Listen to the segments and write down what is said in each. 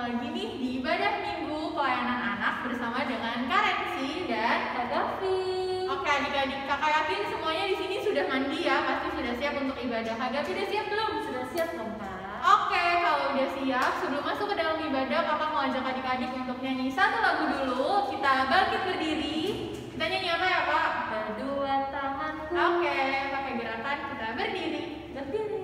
lagi nih di ibadah minggu pelayanan anak bersama dengan Kak Rensi dan Kak Gavi. Oke adik-adik, kakak yakin semuanya di sini sudah mandi ya, pasti sudah siap untuk ibadah. Kak Gavi udah siap belum? Sudah siap dong Kak. Oke, kalau udah siap, sebelum masuk ke dalam ibadah, kakak mau ajak adik-adik untuk nyanyi satu lagu dulu. Kita bangkit berdiri. Kita nyanyi apa ya Pak? Kedua tanganku. Oke, pakai gerakan kita berdiri. Berdiri.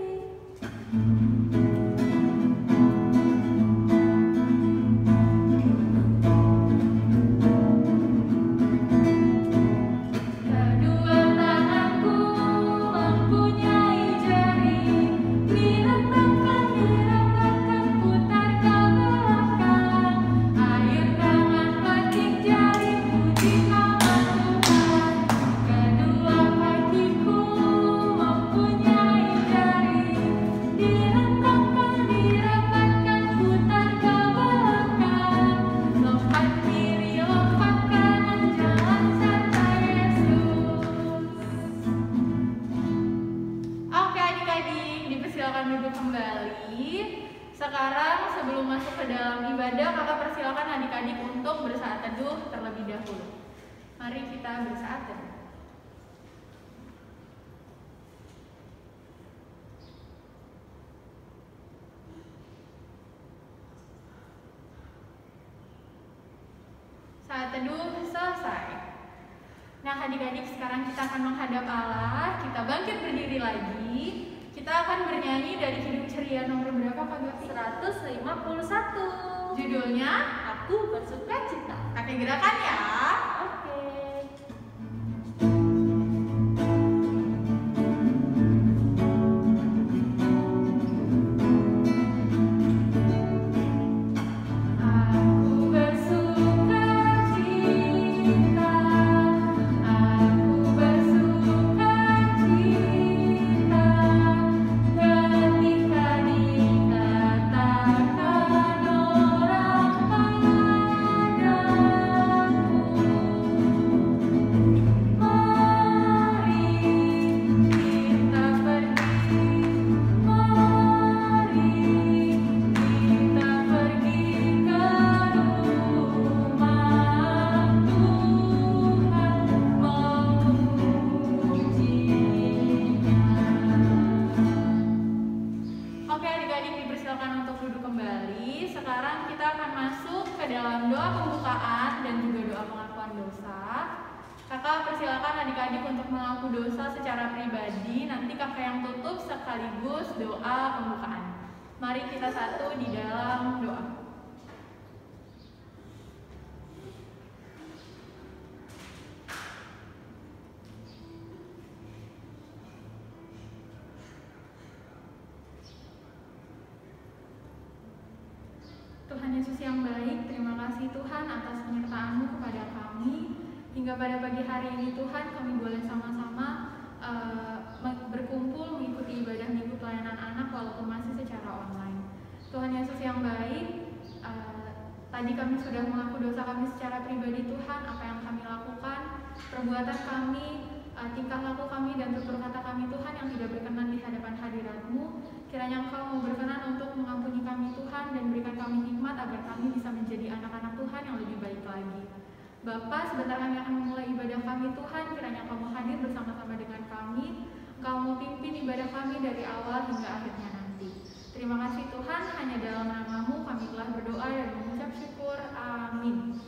Sekarang sebelum masuk ke dalam ibadah, kakak persilakan adik-adik untuk bersaat teduh terlebih dahulu. Mari kita bersaat teduh. Saat teduh selesai. Nah adik-adik, sekarang kita akan menghadap Allah. Kita bangkit berdiri lagi. Kita akan bernyanyi dari Hidup Ceria nomor berapa Kak Gavi? 151. Judulnya Aku Bersukacita. Pakai gerakan ya. Oke. Sekaligus doa pembukaan. Mari kita satu di dalam doa. Tuhan Yesus yang baik, terima kasih Tuhan atas penyertaan-Mu kepada kami. Hingga pada pagi hari ini Tuhan, kami boleh sama-sama berkumpul mengikuti ibadah minggu pelayanan anak walaupun masih secara online. Tuhan Yesus yang baik, tadi kami sudah mengaku dosa kami secara pribadi Tuhan, apa yang kami lakukan, perbuatan kami, tingkah laku kami dan tutur kata kami Tuhan yang tidak berkenan di hadapan hadirat-Mu. Kiranya Engkau mau berkenan untuk mengampuni kami Tuhan dan berikan kami hikmat agar kami bisa menjadi anak-anak Tuhan yang lebih baik lagi. Bapa, sebentar kami akan memulai ibadah kami Tuhan, kiranya Engkau mau hadir bersama-sama dengan kami. Engkau mau pimpin ibadah kami dari awal hingga akhirnya nanti. Terima kasih Tuhan, hanya dalam nama-Mu kami telah berdoa dan mengucap syukur. Amin.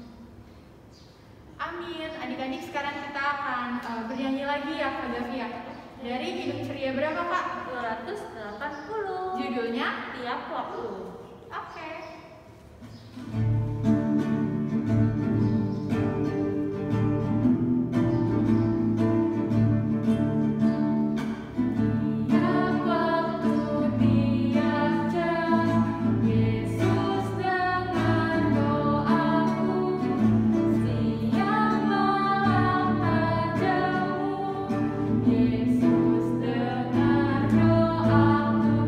Amin. Adik-adik, sekarang kita akan bernyanyi lagi ya Kak Gavi ya. Dari Hidup Ceria berapa Kak? 280. Judulnya Tiap Waktu. Oke.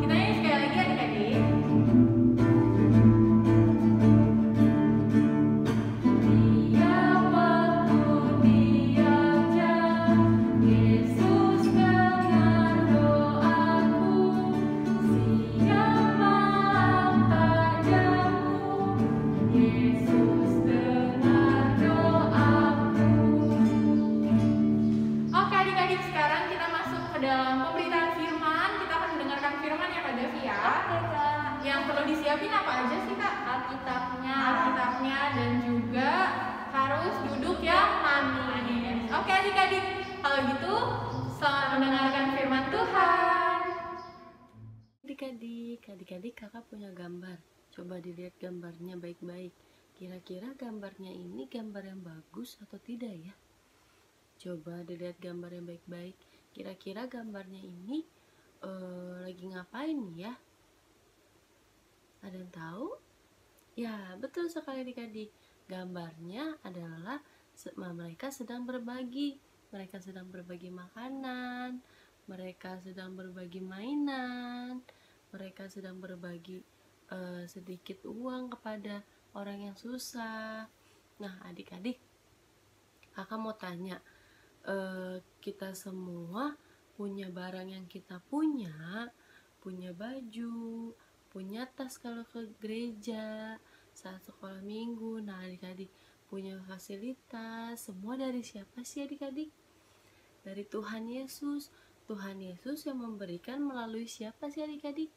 Kita nyanyi sekali lagi adik-adik. Yesus dengar doaku. Oke adik-adik, sekarang kita masuk ke dalam pemberitaan firman. Kita akan mendengarkan firman ya Kak Davi ya. Oke Kak. Yang perlu disiapin apa aja sih Kak? Alkitabnya dan juga harus duduk yang manis. Oke adik-adik, kalau gitu selamat mendengarkan firman Tuhan. Adik-adik kakak punya gambar. Coba dilihat gambarnya baik-baik. Kira-kira gambarnya ini gambar yang bagus atau tidak ya? Coba dilihat gambar yang baik-baik. Kira-kira gambarnya ini lagi ngapain ya? Ada yang tahu? Ya, betul sekali adik-adik. Gambarnya adalah mereka sedang berbagi. Mereka sedang berbagi makanan, mereka sedang berbagi mainan, mereka sedang berbagi sedikit uang kepada orang yang susah. Nah, adik-adik, kakak mau tanya, kita semua punya barang yang kita punya baju, punya tas kalau ke gereja saat sekolah minggu. Nah, adik-adik punya fasilitas, semua dari siapa sih adik-adik? Dari Tuhan Yesus. Tuhan Yesus yang memberikan melalui siapa sih adik-adik?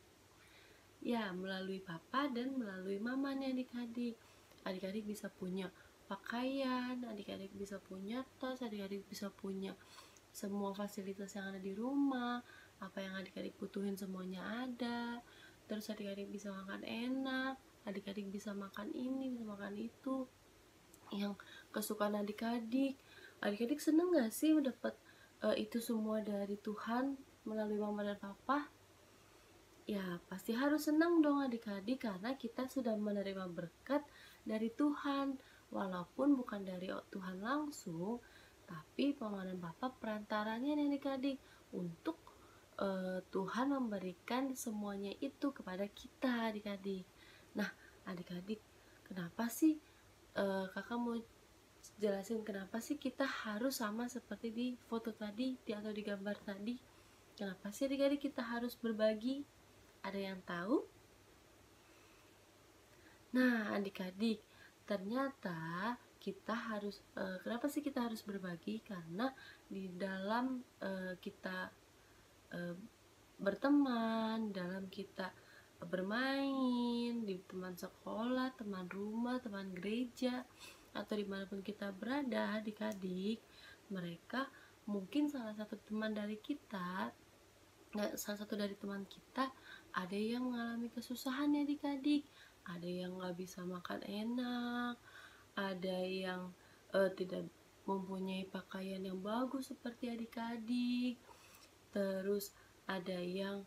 Ya, melalui papa dan melalui mamanya adik-adik. Adik-adik bisa punya pakaian, adik-adik bisa punya tas, adik-adik bisa punya semua fasilitas yang ada di rumah. Apa yang adik-adik butuhin semuanya ada. Terus adik-adik bisa makan enak, adik-adik bisa makan ini, bisa makan itu yang kesukaan adik-adik. Adik-adik seneng gak sih mendapat itu semua dari Tuhan melalui mama dan papa? Ya, pasti harus senang dong adik-adik, karena kita sudah menerima berkat dari Tuhan. Walaupun bukan dari Tuhan langsung, tapi mama dan papa perantaranya nih adik-adik, untuk Tuhan memberikan semuanya itu kepada kita adik-adik. Nah, adik-adik, kenapa sih kakak mau jelasin kenapa sih kita harus sama seperti di foto tadi atau di gambar tadi? Kenapa sih adik-adik kita harus berbagi? Ada yang tahu? Nah, adik-adik, ternyata kita harus kenapa sih kita harus berbagi? Karena di dalam kita berteman, dalam kita bermain, di teman sekolah, teman rumah, teman gereja, atau dimanapun kita berada adik-adik, mereka mungkin salah satu dari teman kita ada yang mengalami kesusahan ya adik-adik. Ada yang gak bisa makan enak, ada yang tidak mempunyai pakaian yang bagus seperti adik-adik. Terus ada yang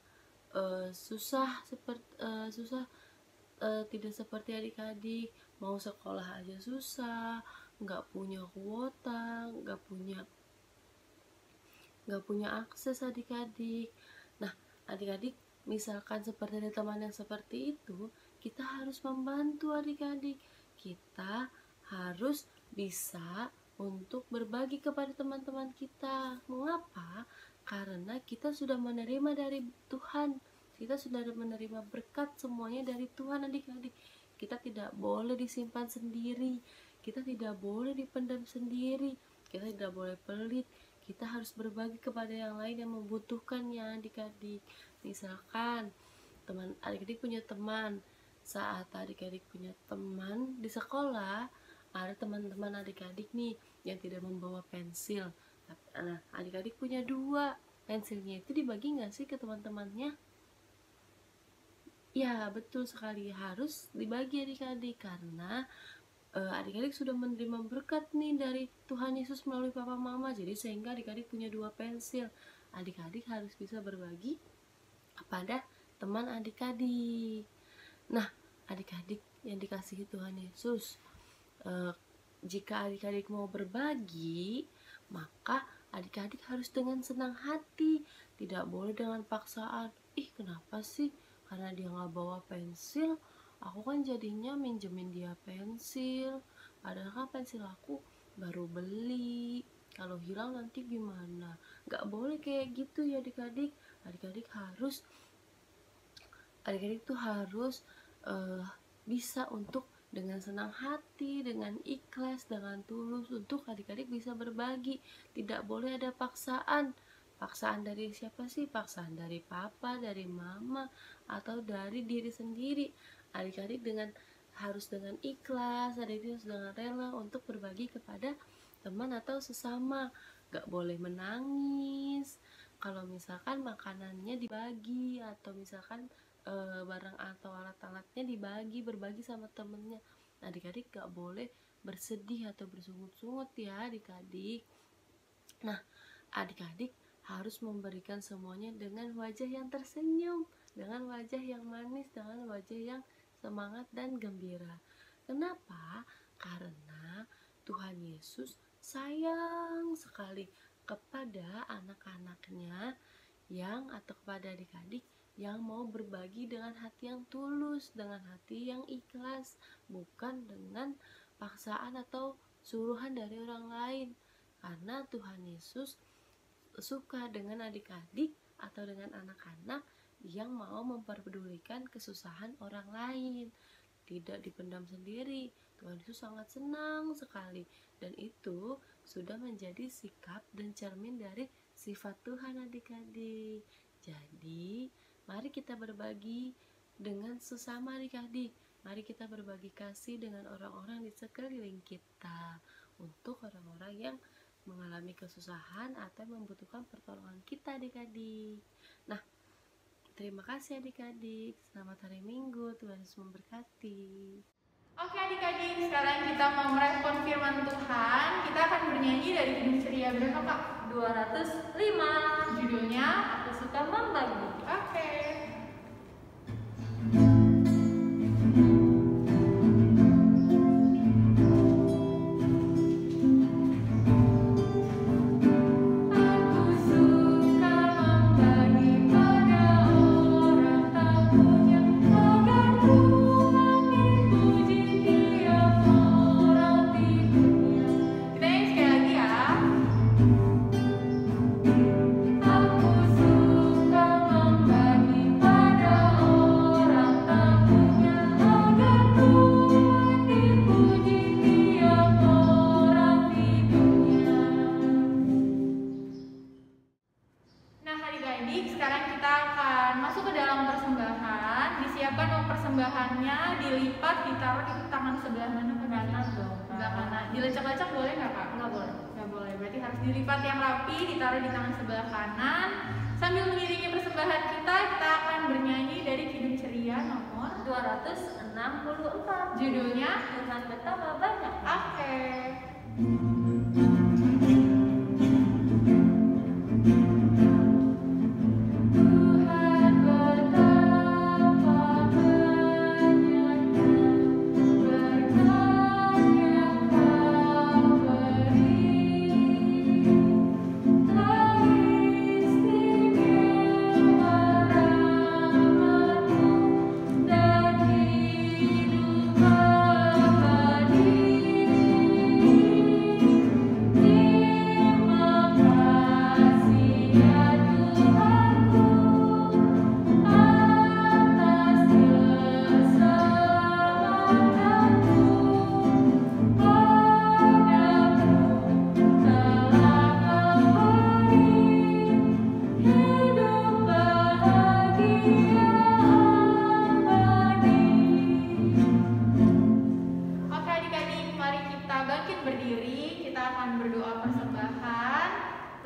tidak seperti adik-adik, mau sekolah aja susah, nggak punya kuota, nggak punya akses adik-adik. Nah, adik-adik, misalkan seperti ada teman yang seperti itu, kita harus membantu adik-adik. Kita harus bisa untuk berbagi kepada teman-teman kita. Mengapa? Karena kita sudah menerima dari Tuhan. Kita sudah menerima berkat semuanya dari Tuhan adik-adik. Kita tidak boleh disimpan sendiri, kita tidak boleh dipendam sendiri, kita tidak boleh pelit. Kita harus berbagi kepada yang lain yang membutuhkannya adik-adik. Misalkan adik-adik punya teman, saat adik-adik punya teman di sekolah, ada teman-teman adik-adik nih yang tidak membawa pensil. Nah, adik-adik punya 2 pensilnya, itu dibagi nggak sih ke teman-temannya? Ya, betul sekali, harus dibagi adik-adik, karena adik-adik sudah menerima berkat nih dari Tuhan Yesus melalui papa mama. Jadi sehingga adik-adik punya 2 pensil. Adik-adik harus bisa berbagi kepada teman adik-adik. Nah, adik-adik yang dikasihi Tuhan Yesus, jika adik-adik mau berbagi, maka adik-adik harus dengan senang hati, tidak boleh dengan paksaan. Ih, kenapa sih? Karena dia gak bawa pensil, aku kan jadinya minjemin dia pensil, padahal kan pensil aku baru beli, kalau hilang nanti gimana? Gak boleh kayak gitu ya adik-adik. Adik-adik tuh harus bisa untuk dengan senang hati, dengan ikhlas, dengan tulus untuk adik-adik bisa berbagi. Tidak boleh ada paksaan. Paksaan dari siapa sih? Paksaan dari papa, dari mama, atau dari diri sendiri. Adik-adik harus dengan ikhlas, adik-adik harus dengan rela untuk berbagi kepada teman atau sesama. Gak boleh menangis kalau misalkan makanannya dibagi, atau misalkan barang atau alat-alatnya berbagi sama temennya. Adik-adik gak boleh bersedih atau bersungut-sungut ya adik-adik. Nah, adik-adik harus memberikan semuanya dengan wajah yang tersenyum, dengan wajah yang manis, dengan wajah yang semangat dan gembira. Kenapa? Karena Tuhan Yesus sayang sekali kepada anak-anaknya atau kepada adik-adik yang mau berbagi dengan hati yang tulus, dengan hati yang ikhlas, bukan dengan paksaan atau suruhan dari orang lain. Karena Tuhan Yesus suka dengan adik-adik atau dengan anak-anak yang mau memperdulikan kesusahan orang lain, tidak dipendam sendiri. Tuhan Yesus sangat senang sekali, dan itu sudah menjadi sikap dan cermin dari sifat Tuhan adik-adik. Jadi mari kita berbagi dengan sesama adik-adik. Mari kita berbagi kasih dengan orang-orang di sekeliling kita, untuk orang-orang yang mengalami kesusahan atau membutuhkan pertolongan kita adik-adik. Nah, terima kasih adik-adik. Selamat hari Minggu. Tuhan Yesus memberkati. Oke adik-adik, sekarang kita mau merespon firman Tuhan. Kita akan bernyanyi dari Kidung Ceria berapa Kak? 205. Judulnya Aku Suka Membagi. Oke. Persembahannya dilipat, ditaruh di tangan sebelah mana? Kanan dong. Sebelah kanan. Dilecak-lecak boleh nggak Kak? Nggak boleh. Nggak boleh. Berarti harus dilipat yang rapi, ditaruh di tangan sebelah kanan. Sambil mengiringi persembahan kita akan bernyanyi dari Kidung Ceria nomor 264. Judulnya Tuhan Betapa Banyak. Oke.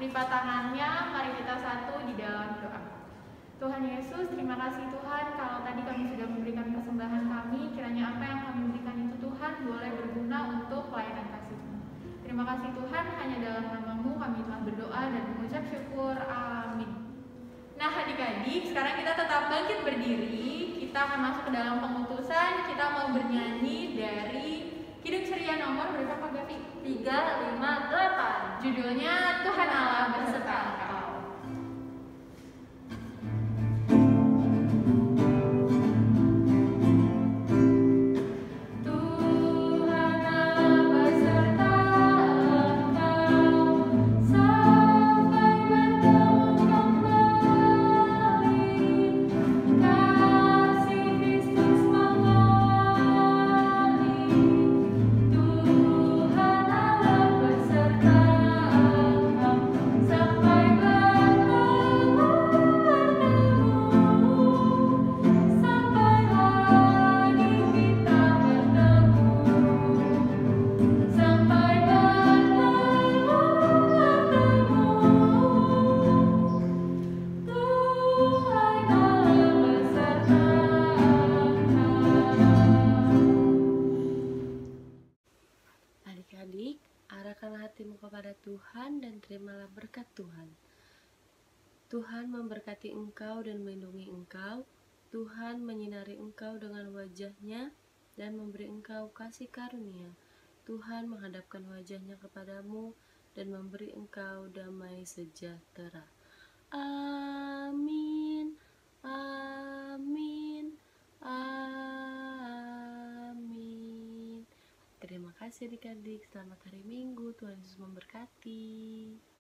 Lipat tangannya, mari kita satu di dalam doa. Tuhan Yesus, terima kasih Tuhan kalau tadi kami sudah memberikan persembahan kami, kiranya apa yang kami berikan itu Tuhan boleh berguna untuk pelayanan kasih-Mu. Terima kasih Tuhan, hanya dalam nama-Mu kami telah berdoa dan mengucap syukur. Amin. Nah adik-adik, sekarang kita tetap bangkit berdiri. Kita akan masuk ke dalam pengutusan. Kita mau bernyanyi dari Kidung Ceria nomor berapa Pak Gavi? 358. Judulnya Tuhan Allah beserta Engkau. Kasih Kristus mengolong terimalah berkat Tuhan. Tuhan memberkati engkau dan melindungi engkau. Tuhan menyinari engkau dengan wajah-Nya dan memberi engkau kasih karunia. Tuhan menghadapkan wajah-Nya kepadamu dan memberi engkau damai sejahtera. Amin. Amin. Amin. Terima kasih adik-adik. Selamat hari Minggu. Tuhan Yesus memberkati.